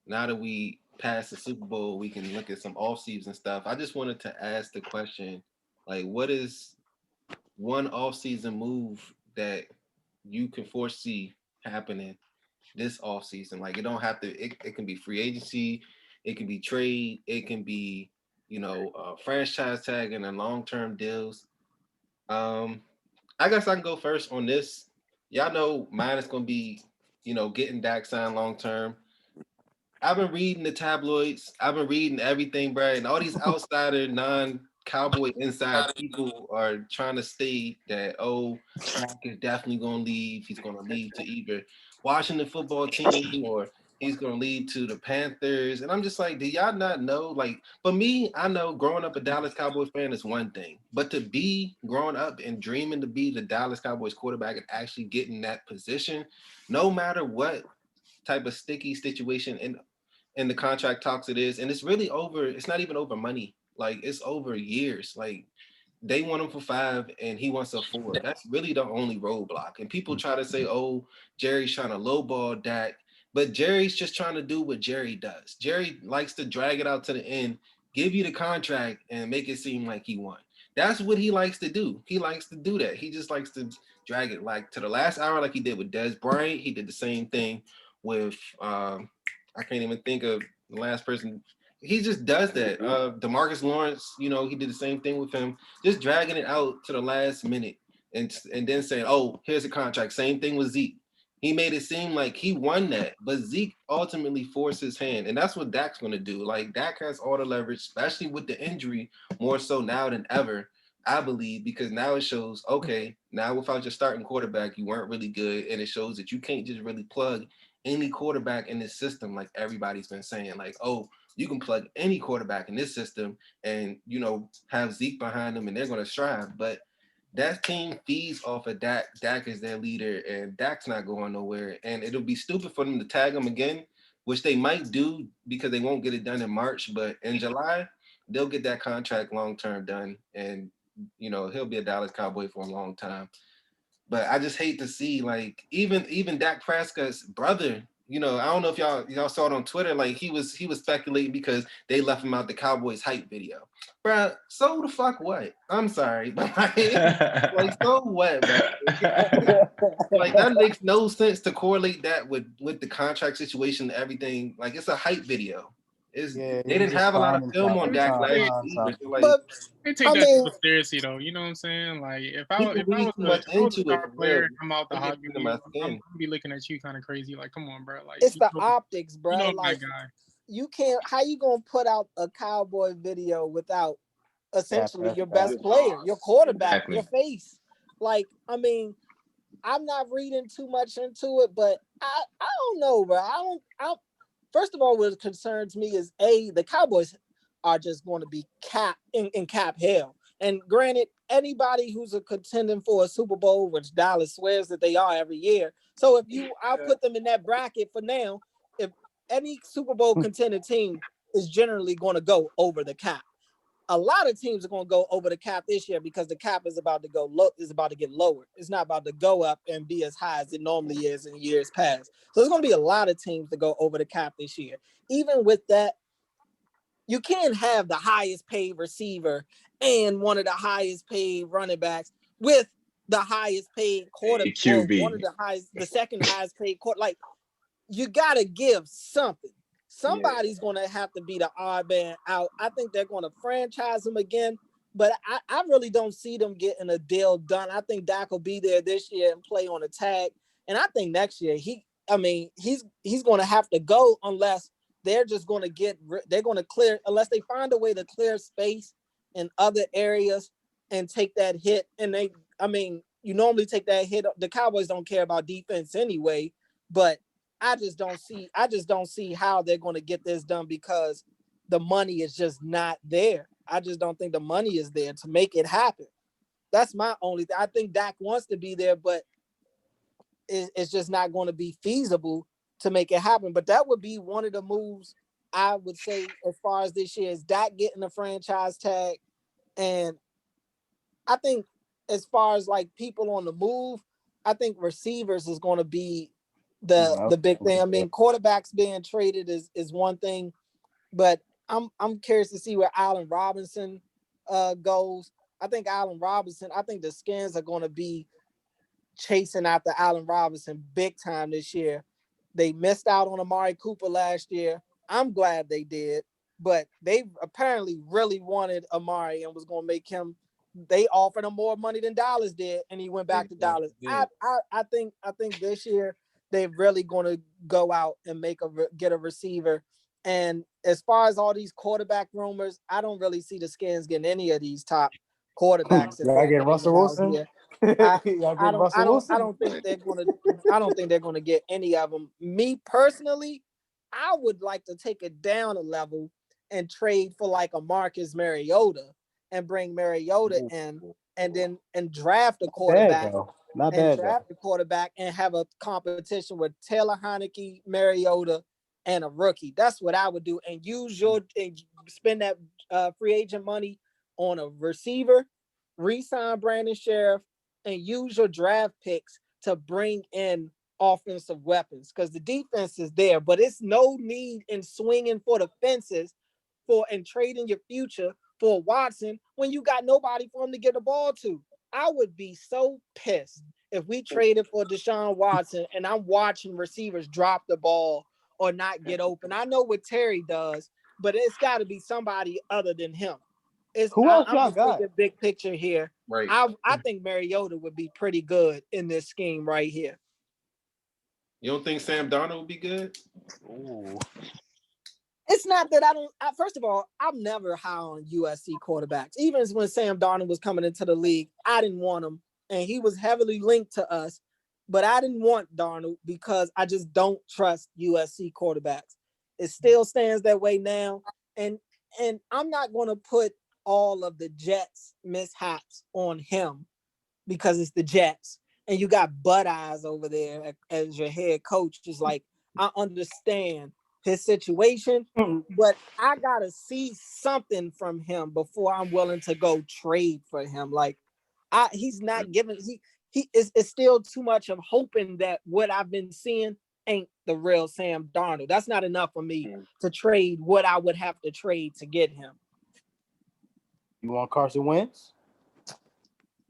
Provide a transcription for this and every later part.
now that we passed the Super Bowl, we can look at some off season stuff. I just wanted to ask the question, like, what is one off season move that you can foresee happening this off season? Like, it don't have to. It can be free agency, it can be trade, it can be franchise tag and then long term deals. Um, I guess I can go first on this. Y'all know mine is gonna be, getting Dak signed long term. I've been reading the tabloids. I've been reading everything, bro. And all these outsider, non-cowboy inside people are trying to state that, Dak is definitely going to leave. He's going to leave to either Washington football team or he's going to leave to the Panthers. And I'm just like, do y'all not know? Like, for me, I know growing up a Dallas Cowboys fan is one thing, but to be growing up and dreaming to be the Dallas Cowboys quarterback and actually getting that position, no matter what type of sticky situation in the contract talks it is, and it's really over. It's not even over money. Like, it's over years. Like, they want him for 5 and he wants a 4. That's really the only roadblock. And people try to say, oh, Jerry's trying to lowball Dak, but Jerry's just trying to do what Jerry does. Jerry likes to drag it out to the end, give you the contract, and make it seem like he won. That's what he likes to do. He likes to do that. He just likes to drag it like to the last hour, like he did with Dez Bryant. He did the same thing with I can't even think of the last person. He just does that. DeMarcus Lawrence, he did the same thing with him, just dragging it out to the last minute and then saying, "Oh, here's a contract." Same thing with Zeke. He made it seem like he won that, but Zeke ultimately forced his hand, and that's what Dak's going to do. Like, Dak has all the leverage, especially with the injury, more so now than ever. I believe, because now it shows, okay, now without your starting quarterback, you weren't really good, and it shows that you can't just really plug any quarterback in this system, like everybody's been saying. Like, oh, you can plug any quarterback in this system and have Zeke behind them and they're going to strive. But that team feeds off of Dak. Dak is their leader, and Dak's not going nowhere. And it'll be stupid for them to tag him again, which they might do because they won't get it done in March. But in July, they'll get that contract long term done, and he'll be a Dallas Cowboy for a long time. But I just hate to see, like, even Dak Prescott's brother. I don't know if y'all saw it on Twitter. Like, he was speculating because they left him out the Cowboys hype video, bro. So the fuck what? I'm sorry, but like so what, bro? Like, that makes no sense to correlate that with the contract situation and everything. Like, it's a hype video. Yeah, They he didn't just have a lot of finding film on something, Dak trying to last find year. something. So, like, But I take I that too mean, seriously though. You know what I'm saying? Like people if I read was too a much if I was into a it star for player real. and I'm out to It gets hug under you, my I'm skin. gonna be looking at you kind of crazy. Like, come on, bro. Like, it's the optics, you bro. know that Like, guy. you can't. How you gonna put out a cowboy video without Yeah, essentially that's your that. best player, your quarterback, your Exactly. face? Like, I mean, I'm not reading too much into it, but I don't know, bro. I first of all, what concerns me is the Cowboys are just going to be in cap hell. And granted, anybody who's a contending for a Super Bowl, which Dallas swears that they are every year. So I'll put them in that bracket for now. If any Super Bowl contending team is generally going to go over the cap. A lot of teams are going to go over the cap this year because the cap is about to go low, is about to get lowered. It's not about to go up and be as high as it normally is in years past. So there's going to be a lot of teams that go over the cap this year. Even with that, you can't have the highest paid receiver and one of the highest paid running backs with the highest paid quarter, or one of QB. the second highest paid quarter. Like, you got to give something. Yeah. Somebody's going to have to be the odd man out. I think they're going to franchise him again, but I really don't see them getting a deal done. I think Dak will be there this year and play on a tag. And I think next year he's going to have to go unless they're just going to they're going to clear, unless they find a way to clear space in other areas and take that hit. And you normally take that hit. The Cowboys don't care about defense anyway, but I just don't see how they're going to get this done because the money is just not there. I just don't think the money is there to make it happen. That's my only thing. I think Dak wants to be there, but it's just not going to be feasible to make it happen. But that would be one of the moves I would say as far as this year is Dak getting a franchise tag. And I think as far as like people on the move, I think receivers is going to be the big thing. I mean, quarterbacks being traded is one thing, but I'm curious to see where Allen Robinson goes. I think Allen Robinson. I think the Skins are going to be chasing after Allen Robinson big time this year. They missed out on Amari Cooper last year. I'm glad they did, but they apparently really wanted Amari and was going to make him. They offered him more money than Dallas did, and he went back to Dallas. I think this year they're really going to go out and get a receiver. And as far as all these quarterback rumors, I don't really see the Skins getting any of these top quarterbacks that Y'all they're get naming Russell out Wilson? here. Y'all get Russell Wilson? I don't think they're gonna. I don't think they're gonna get any of them. Me personally, I would like to take it down a level and trade for like a Marcus Mariota and bring Mariota in, and draft a quarterback. Not bad though. And have a competition with Taylor Heineke, Mariota, and a rookie. That's what I would do, and spend that free agent money on a receiver, re-sign Brandon Sheriff, and use your draft picks to bring in offensive weapons, because the defense is there, but it's no need in swinging for the fences and trading your future for Watson when you got nobody for him to get the ball to. I would be so pissed if we traded for Deshaun Watson and I'm watching receivers drop the ball or not get open. I know what Terry does, but it's got to be somebody other than him. Who else I'm y'all just got? thinking big picture here. Right. I think Mariota would be pretty good in this scheme right here. You don't think Sam Darnold would be good? Ooh. It's not that first of all, I'm never high on USC quarterbacks. Even when Sam Darnold was coming into the league, I didn't want him, and he was heavily linked to us, but I didn't want Darnold because I just don't trust USC quarterbacks. It still stands that way now, and I'm not going to put all of the Jets mishaps on him because it's the Jets, and you got Bud Eyes over there as your head coach. Just like, I understand his situation, but I gotta see something from him before I'm willing to go trade for him. Like, he's not giving. He is still too much of hoping that what I've been seeing ain't the real Sam Darnold. That's not enough for me to trade what I would have to trade to get him. You want Carson Wentz?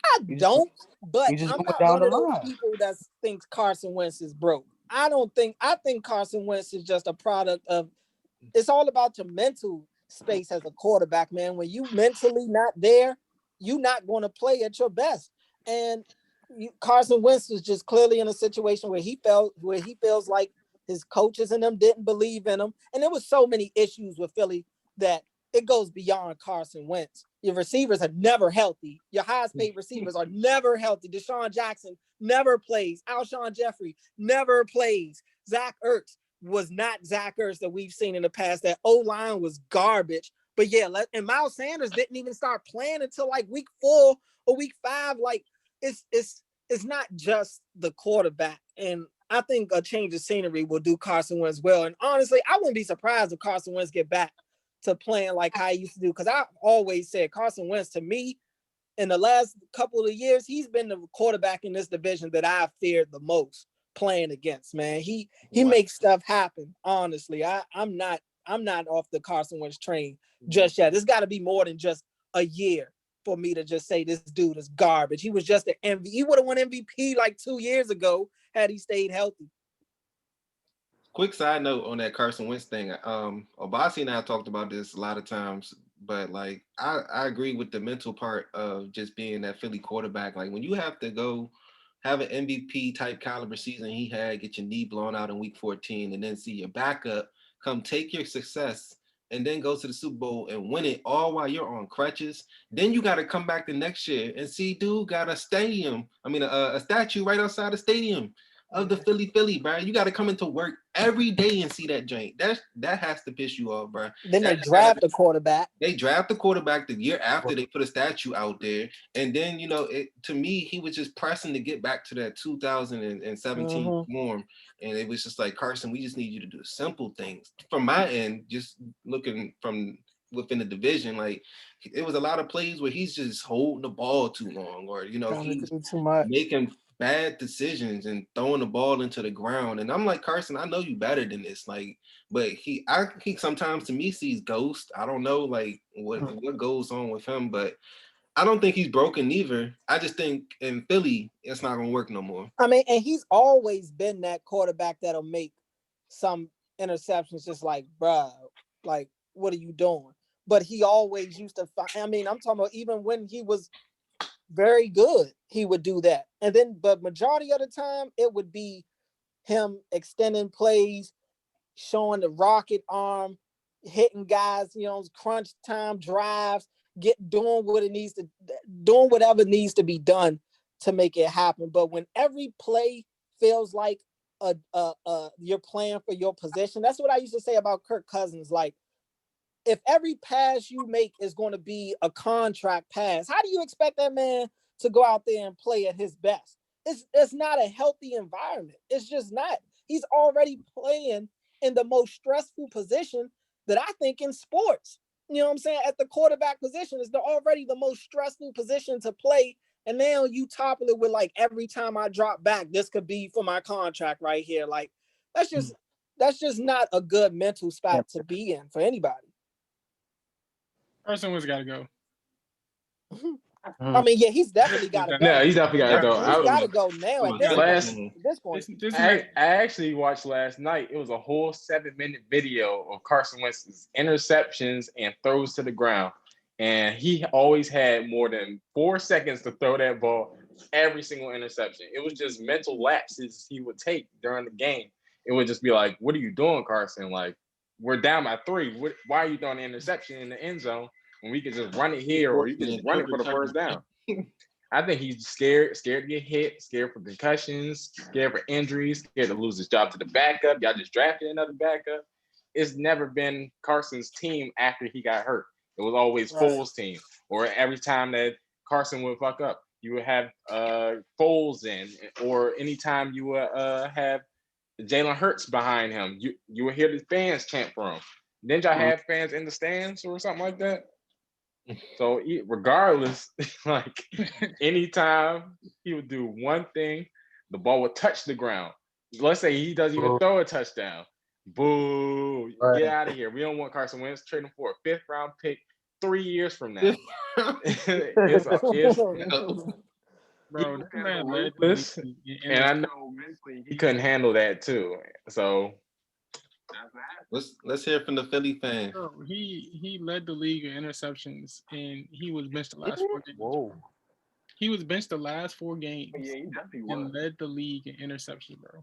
I don't, but I'm not one of those people that thinks Carson Wentz is broke. I think Carson Wentz is just a product of, it's all about your mental space as a quarterback, man. When you mentally not there, you're not going to play at your best. And Carson Wentz is just clearly in a situation where he feels like his coaches and them didn't believe in him. And there was so many issues with Philly that it goes beyond Carson Wentz. Your receivers are never healthy. Your highest paid receivers are never healthy. Deshaun Jackson never plays. Alshon Jeffrey never plays. Zach Ertz was not Zach Ertz that we've seen in the past. That O-line was garbage. But yeah, and Miles Sanders didn't even start playing until like week 4 or week 5. Like, it's not just the quarterback. And I think a change of scenery will do Carson Wentz well. And honestly, I wouldn't be surprised if Carson Wentz get back to playing like how he used to do. Because I always said Carson Wentz, to me, in the last couple of years, he's been the quarterback in this division that I've feared the most playing against, man. He makes stuff happen. Honestly, I'm not off the Carson Wentz train just yet. It's got to be more than just a year for me to just say this dude is garbage. He was just an MVP. He would have won MVP like 2 years ago had he stayed healthy. Quick side note on that Carson Wentz thing. Obasi and I talked about this a lot of times, but like I agree with the mental part of just being that Philly quarterback. Like, when you have to go have an MVP type caliber season he had, get your knee blown out in week 14, and then see your backup come take your success and then go to the Super Bowl and win it all while you're on crutches. Then you got to come back the next year and see dude got a statue right outside the stadium of the Philly, bro. You got to come into work every day and see that joint. That has to piss you off, bro. Then they draft a quarterback. They draft the quarterback the year after they put a statue out there. And then, to me, he was just pressing to get back to that 2017 form. And it was just like, Carson, we just need you to do simple things. From my end, just looking from within the division, like, it was a lot of plays where he's just holding the ball too long, or, he's too much. making bad decisions and throwing the ball into the ground. And I'm like, Carson, I know you better than this. Like, but he sometimes to me sees ghosts. I don't know like what goes on with him, but I don't think he's broken either. I just think in Philly, it's not gonna work no more. I mean, and he's always been that quarterback that'll make some interceptions just like, bruh, like, what are you doing? But he always used to find, I mean, I'm talking about even when he was very good, he would do that. And then, but majority of the time, it would be him extending plays, showing the rocket arm, hitting guys, crunch time drives, doing what it needs to, doing whatever needs to be done to make it happen. But when every play feels like you're playing for your position, that's what I used to say about Kirk Cousins. Like, if every pass you make is going to be a contract pass, how do you expect that man to go out there and play at his best? It's not a healthy environment. It's just not. He's already playing in the most stressful position that I think in sports. You know what I'm saying? At the quarterback position is already the most stressful position to play. And now you topple it with like, every time I drop back, this could be for my contract right here. Like, that's just not a good mental spot to be in for anybody. Carson Wentz got to go. I mean, yeah, he's definitely got to go. Yeah, he's definitely got to go. He's got to go now at this point. I actually watched last night. It was a whole 7-minute video of Carson Wentz's interceptions and throws to the ground. And he always had more than 4 seconds to throw that ball every single interception. It was just mental lapses he would take during the game. It would just be like, what are you doing, Carson? Like, we're down by 3. Why are you throwing an interception in the end zone when we could just run it here, or you can just run it for the first down? I think he's scared to get hit, scared for concussions, scared for injuries, scared to lose his job to the backup. Y'all just drafted another backup. It's never been Carson's team after he got hurt. It was always Foles' team. Or every time that Carson would fuck up, you would have Foles in, or anytime you would have Jalen Hurts behind him, you would hear the fans chant for him. Didn't y'all have fans in the stands or something like that? So regardless, like, anytime he would do one thing, the ball would touch the ground. Let's say he doesn't even throw a touchdown. Boo! Get out of here. We don't want Carson Wentz. Trade him for a 5th round pick 3 years from now. Bro, and I know mentally he couldn't handle that too. So let's hear from the Philly fan. Bro, he led the league in interceptions, and he was benched the last 4 games. Whoa. He was benched the last 4 games and led the league in interceptions, bro.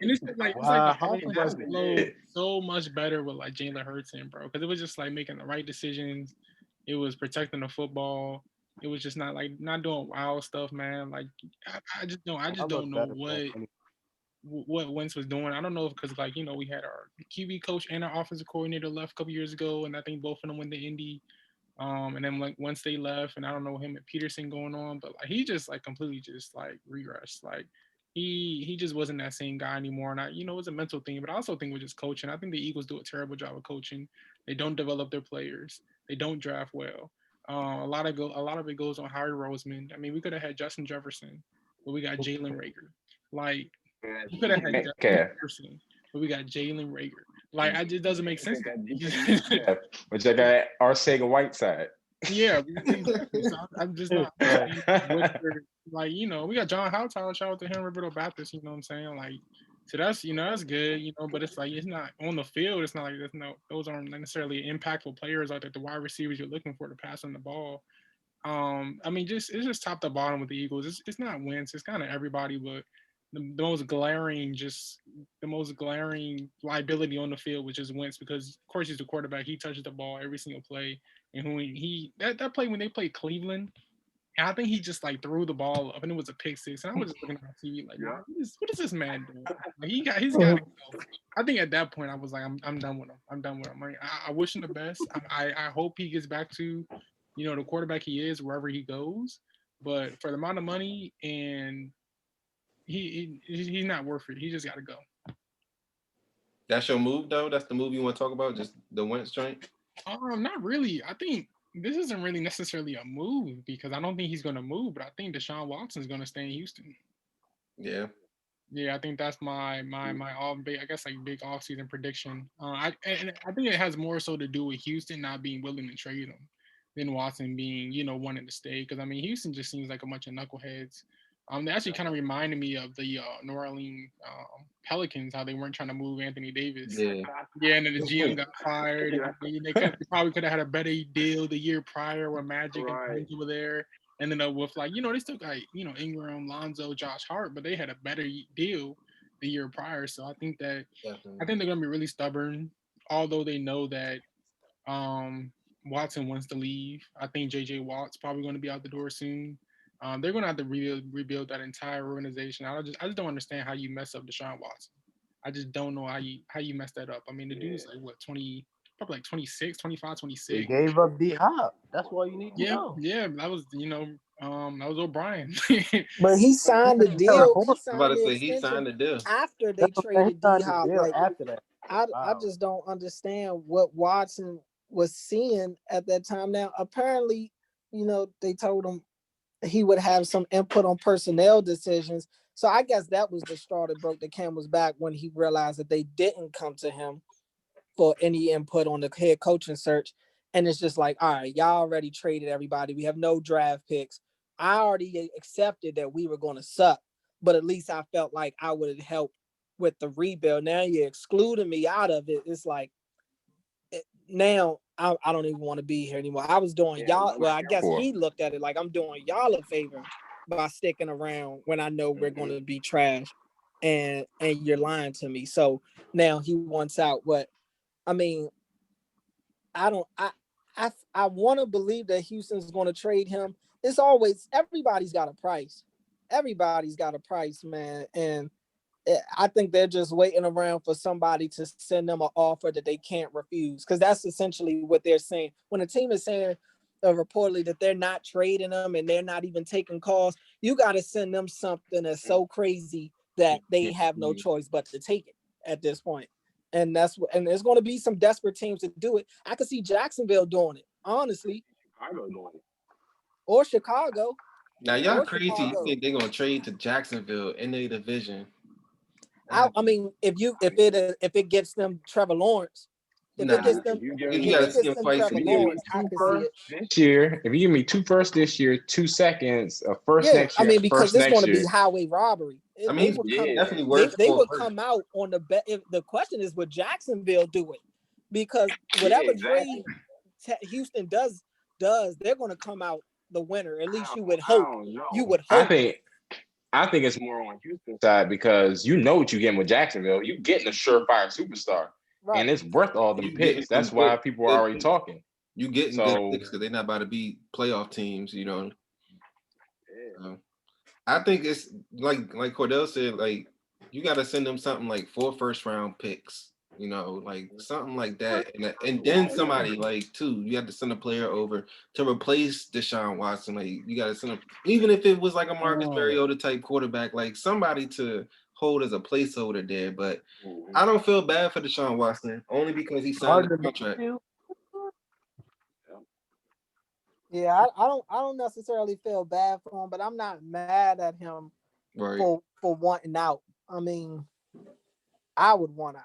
And it's like, Wow, it's like the offense flowed so much better with like Jalen Hurts in, bro, because it was just like making the right decisions. It was protecting the football. It was just not doing wild stuff, man. Like, I just don't know what Wentz was doing. I don't know if because we had our QB coach and our offensive coordinator left a couple years ago, and I think both of them went to Indy. And then like once they left, and I don't know him and Peterson going on, but like he just like completely just like regressed. Like he just wasn't that same guy anymore. And it was a mental thing, but I also think with just coaching, I think the Eagles do a terrible job of coaching. They don't develop their players. They don't draft well. A lot of it goes on Harry Roseman. I mean, we could have had Justin Jefferson, but we got Jalen Reagor. Like, we could have had Justin Jefferson, but we got Jalen Reagor. Like, it just doesn't make sense. Which I got Arcega-Whiteside. Yeah, so I'm just not like, we got John Howtower, shout out to him, Roberto Baptist, you know what I'm saying? Like, so that's that's good, but it's like it's not on the field, it's not like those aren't necessarily impactful players like the wide receivers you're looking for to pass on the ball. I mean, it's just top to bottom with the Eagles. It's not Wentz, it's kind of everybody, but the most glaring liability on the field, which is Wentz, because of course he's the quarterback. He touches the ball every single play. And that play when they played Cleveland, and I think he just like threw the ball up and it was a pick six. And I was just looking at my TV like, what is this man doing? Like, he's got to go. I think at that point I was like, I'm done with him. I'm done with him. Like, I wish him the best. I hope he gets back to, the quarterback he is wherever he goes. But for the amount of money, and he's not worth it. He just got to go. That's your move, though? That's the move you want to talk about? Just the Wentz joint? Not really. I think this isn't really necessarily a move because I don't think he's going to move, but I think Deshaun Watson is going to stay in Houston. Yeah. Yeah, I think that's my all big, I guess, like big offseason prediction. And I think it has more so to do with Houston not being willing to trade him than Watson being, wanting to stay. Because I mean, Houston just seems like a bunch of knuckleheads. They actually kind of reminded me of the New Orleans Pelicans, how they weren't trying to move Anthony Davis. Yeah. Yeah, and then the GM got fired. And they probably could have had a better deal the year prior with Magic and Prince over there. And then with they still got Ingram, Lonzo, Josh Hart, but they had a better deal the year prior. So I think Definitely. they're gonna be really stubborn, although they know that Watson wants to leave. I think JJ Watt's probably going to be out the door soon. They're going to have to rebuild that entire organization. I just don't understand how you mess up Deshaun Watson. I just don't know how you mess that up. I mean, the dude's like what 20, probably like 26, 25, They 26. gave up D-Hop. That's all you need to Yeah, know. yeah, that was that was O'Brien. But he signed the deal. He I'm about signed to the say he extension signed the deal. after they That's what I'm saying. traded He signed the D-Hop. deal Like after that. I Wow. just don't understand what Watson was seeing at that time. Now, apparently, they told him he would have some input on personnel decisions. So I guess that was the straw that broke the camel's back when he realized that they didn't come to him for any input on the head coaching search. And it's just like, all right, y'all already traded everybody. We have no draft picks. I already accepted that we were going to suck, but at least I felt like I would have helped with the rebuild. Now you're excluding me out of it. It's like, now I don't even want to be here anymore. I was doing y'all. Well, I guess he looked at it like I'm doing y'all a favor by sticking around when I know we're going to be trash, and you're lying to me. So now he wants out. What I mean, I don't. I want to believe that Houston's going to trade him. It's always everybody's got a price. Everybody's got a price, man, and I think they're just waiting around for somebody to send them an offer that they can't refuse, because that's essentially what they're saying. When a team is saying reportedly that they're not trading them and they're not even taking calls, you got to send them something that's so crazy that they have no choice but to take it at this point. And there's going to be some desperate teams to do it. I could see Jacksonville doing it, honestly, or Chicago. Now y'all crazy. You think they're gonna trade to Jacksonville in their division? I mean, if it gets them Trevor Lawrence, if it gets them Trevor Lawrence, I can see it. This year, if you give me 2 firsts this year, 2 seconds, a first next year, I mean, because it's going to year. be highway robbery. I mean, definitely worth. They would come out on the bet. The question is, would Jacksonville do it? Because whatever trade Houston does, they're going to come out the winner. At least you would hope. You would hope. I think it's more on Houston's side, because you know what you're getting with Jacksonville. You're getting a surefire superstar, right, and it's worth all the picks. That's why people are already talking. You getting good picks because they're not about to be playoff teams, I think it's like Cordell said, like you got to send them something like 4 first-round picks, like something like that, and then somebody like 2. You have to send a player over to replace Deshaun Watson. Like you got to send him, even if it was like a Marcus Mariota type quarterback, like somebody to hold as a placeholder there. But I don't feel bad for Deshaun Watson only because he signed a contract. Yeah, I don't necessarily feel bad for him, but I'm not mad at him for wanting out. I mean, I would want out.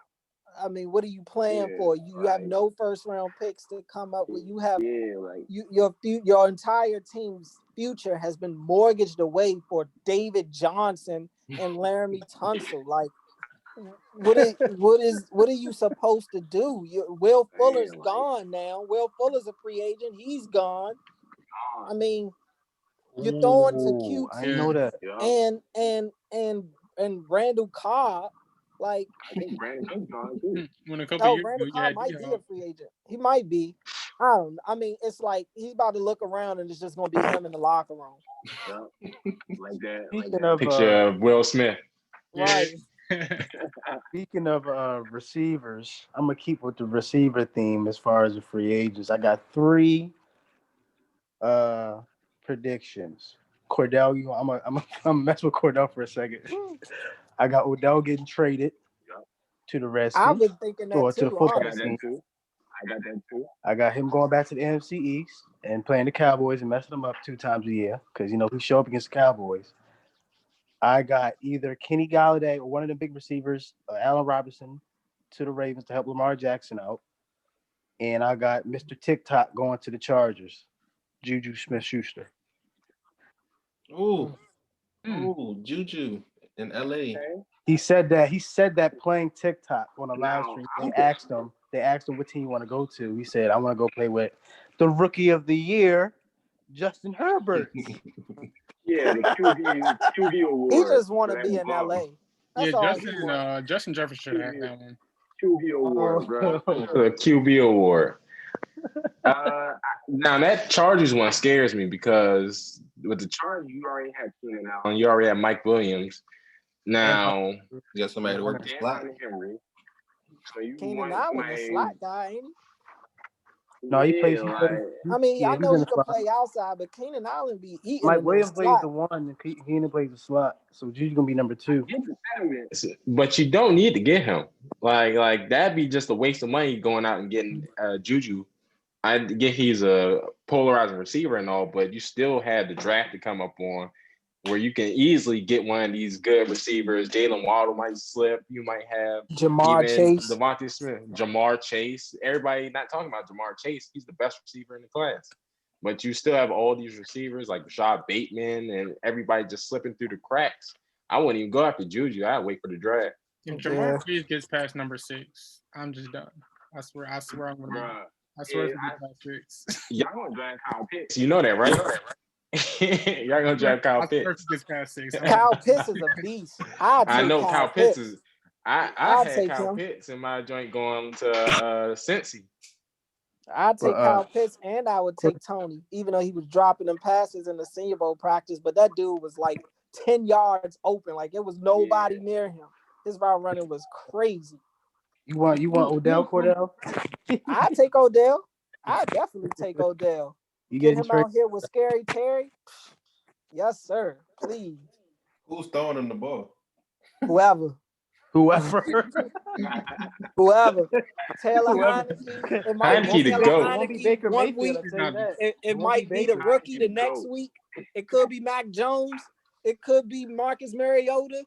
I mean, what are you playing for? You have no first round picks to come up with. You have your entire team's future has been mortgaged away for David Johnson and Laramie Tunsil. Like, what are you supposed to do? Will Fuller's gone now. Will Fuller's a free agent. He's gone. I mean, you're throwing to QT. I know that. And Randall Cobb, like, I think Brandon Cook's gone too. Randall Cobb might be a free agent. He might be. I mean, it's like he's about to look around and it's just gonna be him in the locker room. Yeah. Like that. Picture of Will Smith. Right. Speaking of receivers, I'm gonna keep with the receiver theme as far as the free agents. I got 3 predictions. Cordell, I'm mess with Cordell for a second. I got Odell getting traded to the Redskins. I've been thinking that too. To the football team. I got that too. I got him going back to the NFC East and playing the Cowboys and messing them up 2 times a year because he show up against the Cowboys. I got either Kenny Galladay or one of the big receivers, Allen Robinson, to the Ravens to help Lamar Jackson out. And I got Mr. TikTok going to the Chargers, Juju Smith-Schuster. Ooh, Juju in LA. He said that playing TikTok on a live stream. They asked him what team you want to go to. He said, I want to go play with the Rookie of the Year, Justin Herbert. Yeah, the QB award. He just want to be in LA. That's all he wants. Justin Jefferson should have that one. QB award, bro. The QB award. Now that Chargers one scares me because with the Chargers, you already had Keenan Allen, you already had Mike Williams. Now you got somebody to work the slot. So you Keenan Allen is a slot guy, ain't he? No, he plays. I mean, I know he can play outside, but Keenan Allen be eating. Mike Williams plays the one, and Keenan plays the slot. So Juju's gonna be number 2. But you don't need to get him. Like that'd be just a waste of money going out and getting Juju. I get he's a polarizing receiver and all, but you still had the draft to come up on where you can easily get one of these good receivers. Jalen Waddle might slip. You might have Jamar Chase, Devontae Smith, Jamar Chase. Everybody not talking about Jamar Chase. He's the best receiver in the class. But you still have all these receivers like Rashad Bateman and everybody just slipping through the cracks. I wouldn't even go after Juju. I'd wait for the draft. If Jamar Chase gets past number 6, I'm just done. I swear I'm gonna. I swear it's past 6. Y'all gonna draft Kyle Pitts. You know that, right? Y'all gonna draft Kyle Pitts. Kyle Pitts is a beast. I know Kyle Pitts is. I had Kyle Pitts in my joint going to Cincy. I'd take Kyle Pitts and I would take Tony, even though he was dropping them passes in the Senior Bowl practice. But that dude was like 10 yards open, like it was nobody near him. His route running was crazy. You want Odell Cordell? I'd take Odell. I'd definitely take Odell. Get him out here with Scary Terry. Yes, sir. Please. Who's throwing him the ball? Whoever. Taylor Heineke. It might be the GOAT. Heineke one week. It might be the rookie the next week. It could be Mac Jones. It could be Marcus Mariota.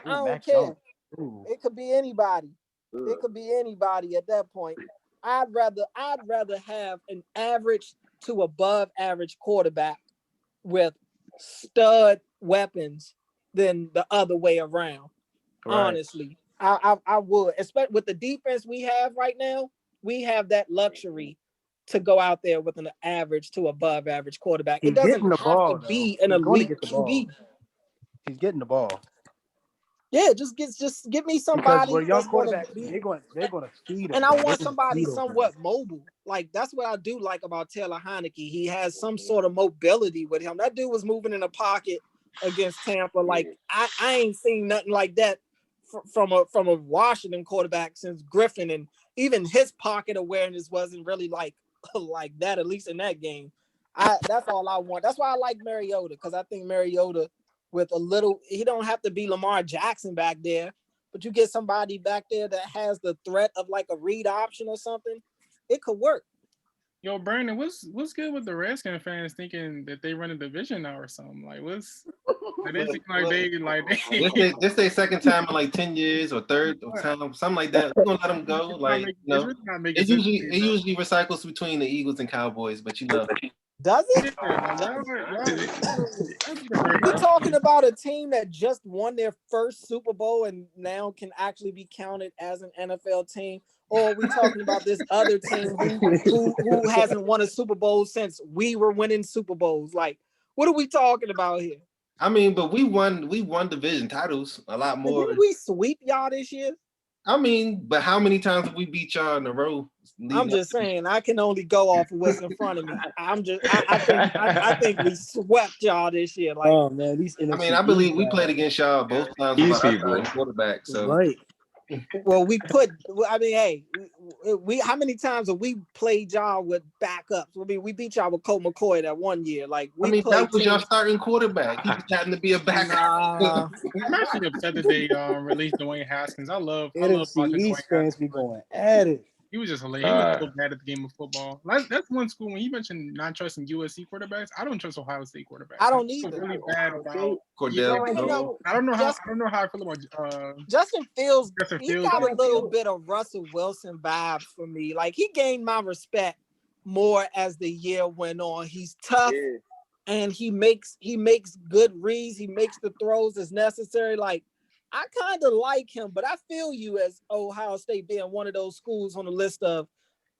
I don't care. It could be anybody. It could be anybody at that point. I'd rather have an average to above average quarterback with stud weapons than the other way around. Right. Honestly, I would, especially with the defense we have right now. We have that luxury to go out there with an average to above average quarterback. It doesn't have to be an elite QB. He's getting the ball. Yeah, just give me somebody. Because young quarterbacks, they're going to feed him. And I want somebody somewhat mobile. Like that's what I do like about Taylor Heineke. He has some sort of mobility with him. That dude was moving in a pocket against Tampa. Like I ain't seen nothing like that from a Washington quarterback since Griffin, and even his pocket awareness wasn't really like that, at least in that game. That's all I want. That's why I like Mariota, because I think Mariota with a little, he don't have to be Lamar Jackson back there, but you get somebody back there that has the threat of like a read option or something, it could work. Yo, Brandon, what's good with the Redskins fans thinking that they run a division now or something? Like, what's they seem like they this their second time in like 10 years or third time, something like that. We're gonna let them go. Like, it usually recycles between the Eagles and Cowboys, but does it? We're talking about a team that just won their first Super Bowl and now can actually be counted as an NFL team. Or are we talking about this other team who hasn't won a Super Bowl since we were winning Super Bowls? Like, what are we talking about here? I mean, but we won division titles a lot more. Didn't we sweep y'all this year? I mean, but how many times have we beat y'all in a row? I'm just saying, I can only go off of what's in front of me. I think we swept y'all this year. Like, oh man, I believe we played against y'all both times with our quarterback. So right. Well, hey, we how many times have we played y'all with backups? I mean, we beat y'all with Colt McCoy that one year. Like, that was y'all starting quarterback. He just happened to be a backup. I'm actually upset that they released Dwayne Haskins. I love East fans be going at it. He was just hilarious. He was so bad at the game of football. That's one school. When he mentioned not trusting USC quarterbacks, I don't trust Ohio State quarterbacks. I don't I feel either. really bad about Cordell. You know, I don't know how I feel about Justin Fields. Justin He Fields. got a little bit of Russell Wilson vibes for me. Like he gained my respect more as the year went on. He's tough. Yeah. And he makes good reads. He makes the throws as necessary. Like I kind of like him, but I feel you as Ohio State being one of those schools on the list of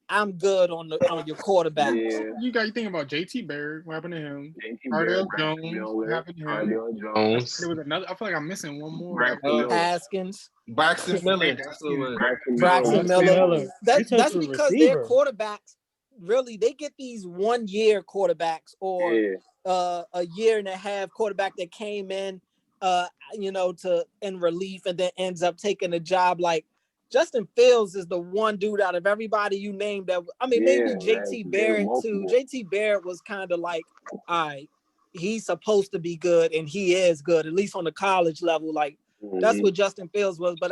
I'm good on your quarterback. Yeah. You think about JT Barrett. What happened to him? JT Cardell Barrett, Jones. What happened to him? Cardell There Jones. was another. I feel like I'm missing one more. Braxton Miller. Haskins, Braxton Miller. That's what it was. Braxton Miller. That's You took a because their receiver. quarterbacks really they get these 1 year quarterbacks or a year and a half quarterback that came in to in relief and then ends up taking a job. Like Justin Fields is the one dude out of everybody you named that maybe JT Barrett too. JT Barrett was kind of like, all right, he's supposed to be good and he is good, at least on the college level. Like that's what Justin Fields was. But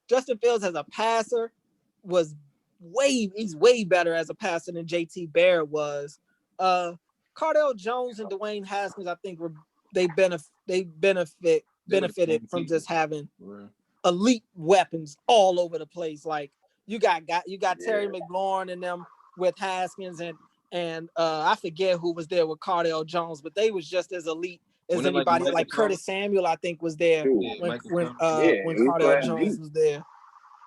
Justin Fields as a passer was he's way better as a passer than JT Barrett was. Cardell Jones and Dwayne Haskins, I think benefited from just having elite weapons all over the place. Like you got Terry McLaurin and them with Haskins and I forget who was there with Cardell Jones, but they was just as elite as anybody. Like Curtis Samuel, I think, was there when Cardell Jones was there.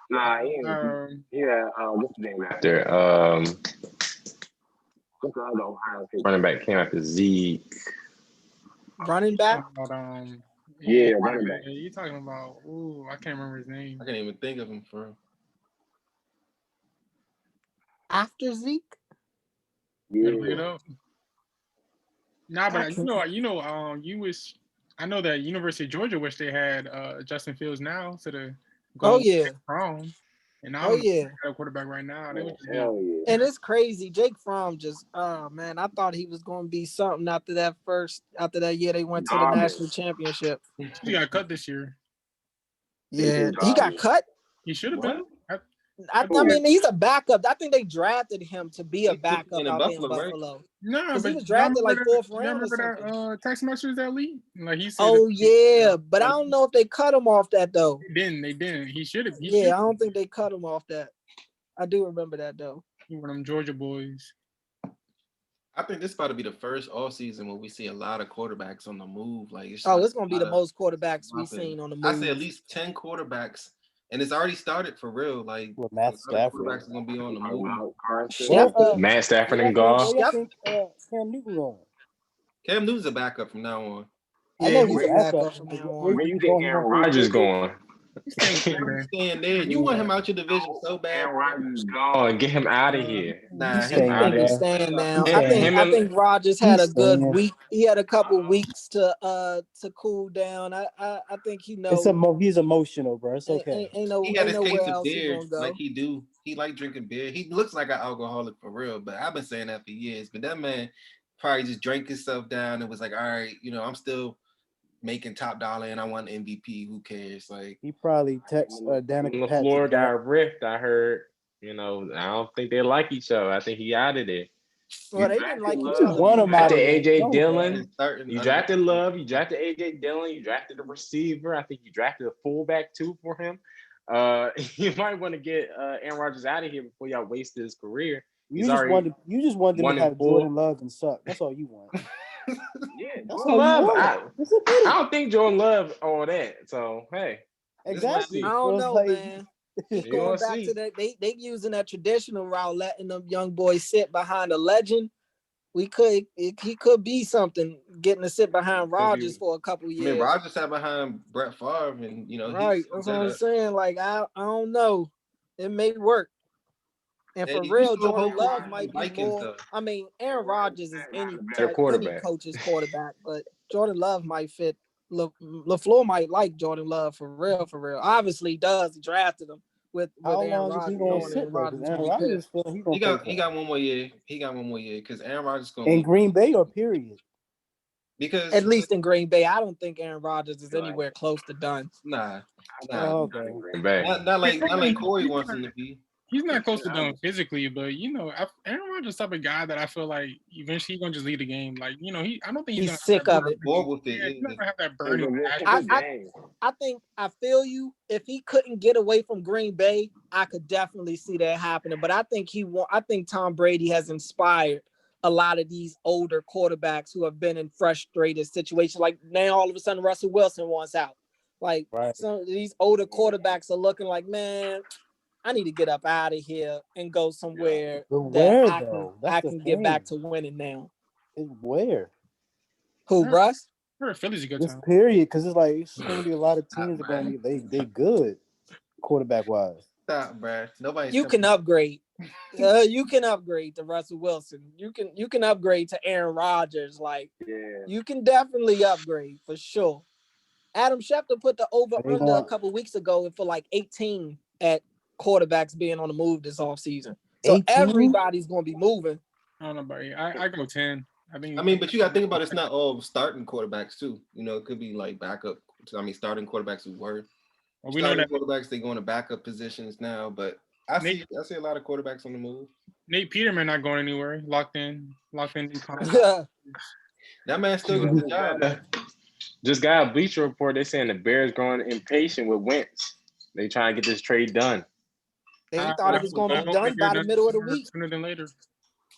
Nah, what's the name after? Running back came after Zeke. Running back? Running back. You talking about? Ooh, I can't remember his name. I can't even think of him for. After Zeke? Yeah. Look it up. Nah, but you wish. I know that University of Georgia wish they had Justin Fields now instead of going Fromm. And I don't have a quarterback right now. They would just And it's crazy. Jake Fromm just, man, I thought he was going to be something after that year they went to the national championship. He got cut this year. Yeah, he got cut? He should have been. I mean, he's a backup. I think they drafted him to be a backup out there in Buffalo. Right? No, but he was drafted like 4th round or something. That text message that leaked? Like he said. Oh yeah, but I don't know if they cut him off that though. They didn't. He should have. I don't think they cut him off that. I do remember that though. He one of them Georgia boys. I think this is about to be the first all season where we see a lot of quarterbacks on the move. Like it's going to be the most quarterbacks we've seen on the move. I say at least 10 quarterbacks. And it's already started for real. Like Matt Stafford quarterbacks are gonna be on the move. Matt Stafford and Goff. Cam Newton going? Cam Newton's a backup from now on. I know he's a backup from now on. Where you think Aaron Rodgers going? He's staying there. You want him out your division so bad. Aaron Rodgers gone. Get him out of here. Nah, he's staying now. I think Rodgers had a good week. He had a couple weeks to cool down. I think he knows. He's emotional, bro. It's okay. He had a taste of beer, like he do. He like drinking beer. He looks like an alcoholic for real. But I've been saying that for years. But that man probably just drank himself down and was like, all right, I'm still making top dollar and I want MVP. Who cares? Like he probably texted Danica Patrick. LaFleur got rift. I heard. I don't think they like each other. I think he out of there. Well, they didn't like each other. One of them drafted AJ Dillon. You drafted Love. You drafted AJ Dillon. You drafted a receiver. I think you drafted a fullback too for him. You might want to get Aaron Rodgers out of here before y'all waste his career. You just wanted them to have Jordan Love and suck. That's all you want. Yeah, Jordan Love. I don't think Jordan Love all that. So hey, exactly. I don't know, man. Going back to that, they using that traditional route, letting them young boys sit behind a legend. He could be something, getting to sit behind Rodgers for a couple years. I mean, Rodgers sat behind Brett Favre, and right. That's what I'm saying. Like I don't know, it may work. And for real, Jordan Love might be more. I mean, Aaron Rodgers is any coach's quarterback, but Jordan Love might fit. LaFleur might like Jordan Love for real. Obviously, he does. He drafted him with Aaron Rodgers. He got one more year. He got one more year because Aaron Rodgers is going in Green Bay or period. Because at least in Green Bay, I don't think Aaron Rodgers is anywhere close to done. Nah. Okay. Not like Corey wants him to be. He's not close to done physically, but Aaron Rodgers type of guy that I feel like eventually he's gonna just lead the game. Like, I don't think he's gonna sick of it. He's not gonna have that burning passion. I feel you. If he couldn't get away from Green Bay, I could definitely see that happening. But I think Tom Brady has inspired a lot of these older quarterbacks who have been in frustrated situations. Like now, all of a sudden, Russell Wilson wants out. Like some of these older quarterbacks are looking like, man, I need to get up out of here and go somewhere I can get back to winning now. Where? Who, Russ? Philly's a good This time. period, because it's like it's going to be a lot of teams that are going to be they good quarterback wise. Stop, bro. Nobody. You can upgrade. You can upgrade to Russell Wilson. You can upgrade to Aaron Rodgers. Like, you can definitely upgrade for sure. Adam Schefter put the over under a couple weeks ago for like 18 at quarterbacks being on the move this offseason. So 18? Everybody's going to be moving. I don't know about you. I go 10. But you got to think about it's not all starting quarterbacks too. It could be like backup. Starting quarterbacks who were. Well, we know that quarterbacks they go into backup positions now, but I see a lot of quarterbacks on the move. Nate Peterman not going anywhere. Locked in. That man still got the job. Just got a Bleacher Report. They're saying the Bears growing impatient with Wentz. They trying to get this trade done. They thought it was going to be done by the middle of the week. Sooner than later.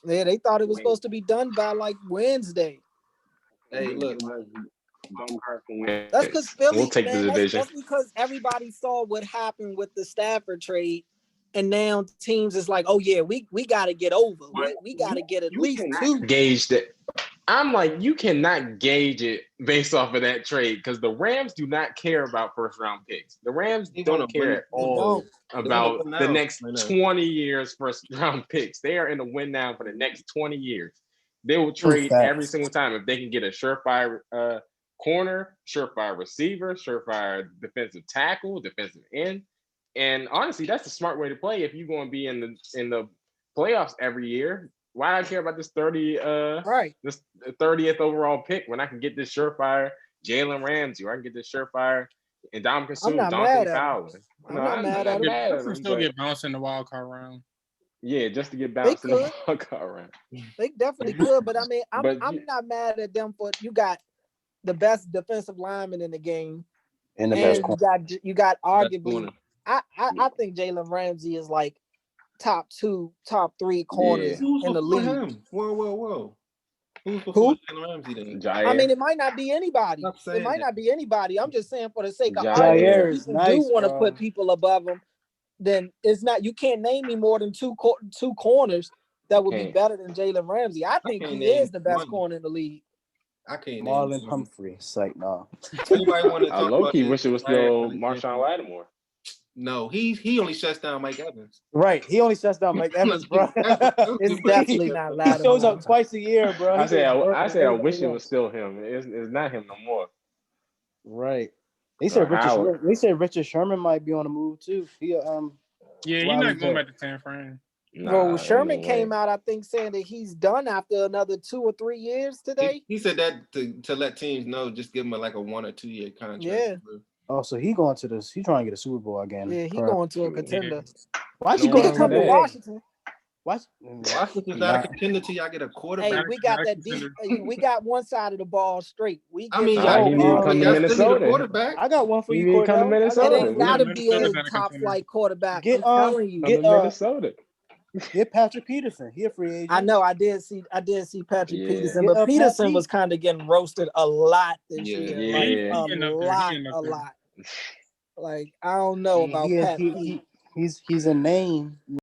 Yeah, they thought it was supposed to be done by like Wednesday. Hey, look. That's because Philly. We'll take the division. That's because everybody saw what happened with the Stafford trade, and now teams is like, oh yeah, we got to get over. We got to get at least two. Gauge that. I'm like, you cannot gauge it based off of that trade because the Rams do not care about first round picks. The Rams don't care at all about the next 20 years first round picks. They are in the win now for the next 20 years. They will trade every single time if they can get a surefire corner, surefire receiver, surefire defensive tackle, defensive end. And honestly, that's the smart way to play if you're going to be in the playoffs every year. Why do I care about this 30th overall pick when I can get this surefire Jalen Ramsey, or I can get this surefire and Dominican Sue, Jonathan Fowler? I'm not mad at him. Still get bounced in the wild card round. Yeah, just to get bounced in the wild card round. They definitely could, but I mean, I'm not mad at them for you got the best defensive lineman in the game, and the best you got arguably. I think Jalen Ramsey is like top 2, top 3 corners in the league. Whoa. Who? Jalen Ramsey then? Jair. I mean, it might not be anybody. It might not be anybody. I'm just saying for the sake of Jair is nice, do want to put people above him. Then it's not. You can't name me more than two corners that would be better than Jalen Ramsey. I think he is the best corner in the league. I can't. Marlon Humphrey. It's like no. Anybody want to talk low-key wish it was still Marshawn Lattimore. No, he only shuts down Mike Evans. Right, he only shuts down Mike Evans, bro. It's definitely not Lattimore. He shows up twice a year, bro. I said I wish it was still him. It's not him no more. Right. They said Richard Sherman might be on the move too. He's not going back to San Fran. Bro, Sherman came out, I think, saying that he's done after another 2 or 3 years today. He said that to let teams know, just give him a 1 or 2 year contract. Yeah. Oh, so he going to this? He trying to get a Super Bowl again? Yeah, he going to a contender. Why he going to come to Washington? Washington's not a contender till y'all get a quarterback. Hey, we got that deep. We got one side of the ball straight. He need to come to Minnesota. I got one for you. He need to come to Minnesota. It ain't got to be a top flight quarterback. Get telling you. Get Minnesota. Get Patrick Peterson. He a free agent. I know. I did see Patrick Peterson, but Peterson was kind of getting roasted a lot this year. A lot. Like I don't know about Pat. He's a name.